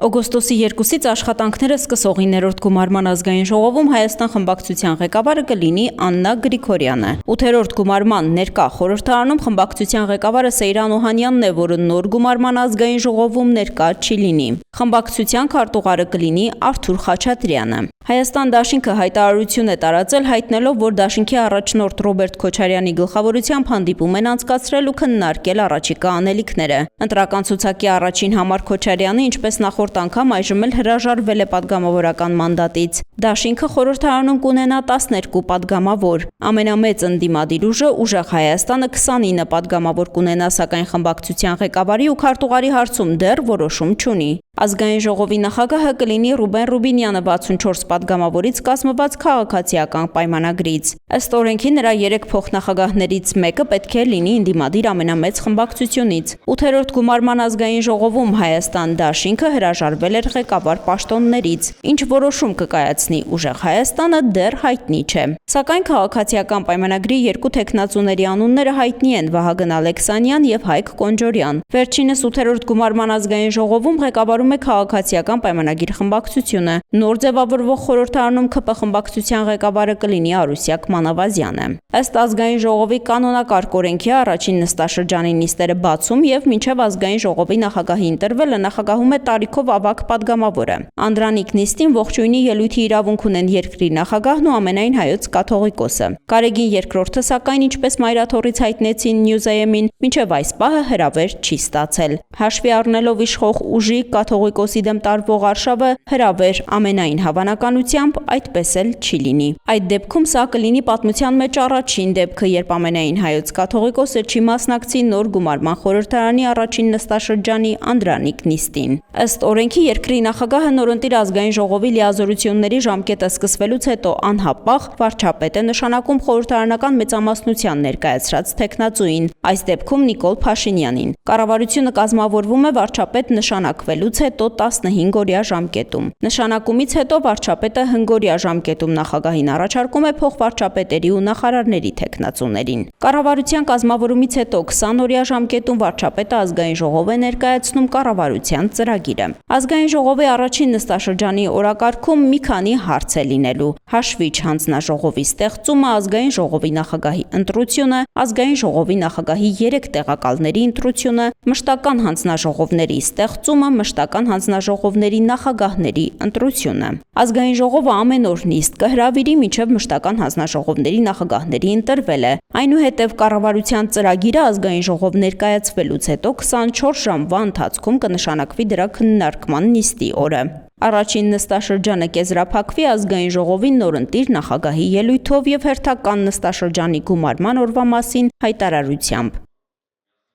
Օգոստոսի 2-ից աշխատանքները սկսող 9-րդ գումարման ազգային ժողովում Հայաստան խմբակցության ղեկավարը կլինի Աննա Գրիգորյանը։ 8-րդ գումարման ներկա խորհրդարանում խմբակցության ղեկավարը Սեյրան Օհանյանն է, որը նոր գումարման ազգային ժողովում ներկա չի լինի։ Խմբակցության քարտուղարը կլինի Արթուր Խաչատրյանը։ Հայաստան դաշինքը հայտարարություն է տարածել, հայտնելով, որ դաշինքի առաջնորդ Ռոբերտ Քոչարյանի գլխավորությամբ հանդիպում են անցկացրել ու քննարկել առաջիկա անելիքները։ Ընտրական ցուցակի առաջին համար Քոչարյանը, ինչպես նախորդ անգամ, այժմ էլ հրաժարվել է падգամավորական մանդատից։ Դաշինքը խորհրդարանում կունենա 12 падգամավոր։ Ամենամեծ ընդդիմադիր ուժը Ուժեղ Հայաստանը 29 падգամավոր կունենա, սակայն խմբակցության ղեկավարի ու քարտուղարի հարցում դեռ որոշում չունի։ Ազգային ժողովի նախագահը կլինի Ռուբեն Ռուբինյանը 64 падգամավորից կազմված քաղաքացիական պայմանագրից։ Ըստ օրենքի նրա 3 փոխնախագահներից մեկը պետք է լինի ընդդիմադիր ամենամեծ խմբակցությունից։ 8-րդ գումարման ազգային ժողովում Հայաստան դաշինքը հրաժարվել էր ղեկավար պաշտոններից։ Ինչ որոշում կկայացնի Ուժեղ Հայաստանը դեռ հայտնի չէ։ Սակայն քաղաքացիական պայմանագրի երկու թեկնածուների անունները հայտնի են՝ Վահագն Ալեքսանյան եւ Հայկ Կոնջորյան։ Վերջինս 8-րդ գումարման ազգային ժողովում ղեկավարում է քաղաքացիական պայմանագիր խմբակցությունը։ Նոր ձևավորվող խորհրդարանում ՔՊ խմբակցության ղեկավարը կլինի Արուսյակ Մանավազյանը։ Ըստ ազգային ժողովի կանոնակարգ օրենքի առաջին նստաշրջանի նիստերը բացում եւ մինչեւ ազգային ժողովի նախագահի ընտրվելը նախագահում է տարիքով ավագ падգամավորը։ Անդրանիկ նիստին ողջույնի ելույթի իրավունք ունեն երկրի նախագահն ու ամենայն հայոց կաթողիկոսը։ Կարեգին երկրորդը, սակայն, ինչպես մայրաթոռից հայտնեցին Նյուզայեմին, մինչեւ այս պահը հրավեր չի ստացել։ Հաշվի առնելով իշխող ուժի կաթողիկոսի դեմ տարվող արշավը, հրավեր ամենայն հավանականությամբ այդպես էլ չի լինի։ Այդ դեպքում սա կլինի պատմության մեջ առաջին դեպքը, երբ ամենայն հայոց կաթողիկոսը չի մասնակցի նոր գումարման խորհրդարանի առաջին նստաշրջանի Անդրանիկ նիստին։ Ըստ օրենքի երկրի նախագահը նորընտիր ազգային ժողովի լիազորությունների ժամկետը սկսվելուց հետո անհապաղ վարչապետ է նշանակում խորհրդարանական մեծամասնության ներկայացրած թեկնածուին, այս դեպքում Նիկոլ Փաշինյանին։ Կառավարությունը կազմավորվում է վարչապետ նշանակվելուց հետո 15-օրյա ժամկետում։ Նշանակումից հետո վարչապետը հնգօրյա ժամկետում նախագահին առաջարկում է փոխվարչապետերի ու նախարարների թեկնածուներին։ Կառավարության կազմավորումից հետո 20-օրյա ժամկետում վարչապետը ազգային ժողով է ներկայացնում կառավարության ծրագիրը։ Ազգային ժողովի առաջին նստաշրջանի օրակարգում մի քանի հարց է լինելու՝ հաշվիչ հանձնաժողովի ստեղծումը, ազգային ժողովի նախագահի ընտրությունը, ազգային ժողովի նախագահի 3 տեղակալների ընտրությունը, մշտական հանձնաժողովների ստեղծումը, մշտական հանձնաժողովների նախագահների ընտրությունը։ Ազգային ժողովը ամեն օր նիստ կհրավիրի մինչև մշտական հանձնաժողովների նախագահների ընտրվելը։ Այնուհետև կառավարության ծրագիրը ազգային ժողով ներկայացվելուց հետո 24 ժամվա ընթացքում կնշանակվի դրա քննարկման նիստի օրը։ Առաջին նստաշրջանը կեզրափակվի ազգային ժողովի նորընտիր նախագահի ելույթով եւ հերթական նստաշրջանի գումարման օրվա մասին հայտարարությամբ։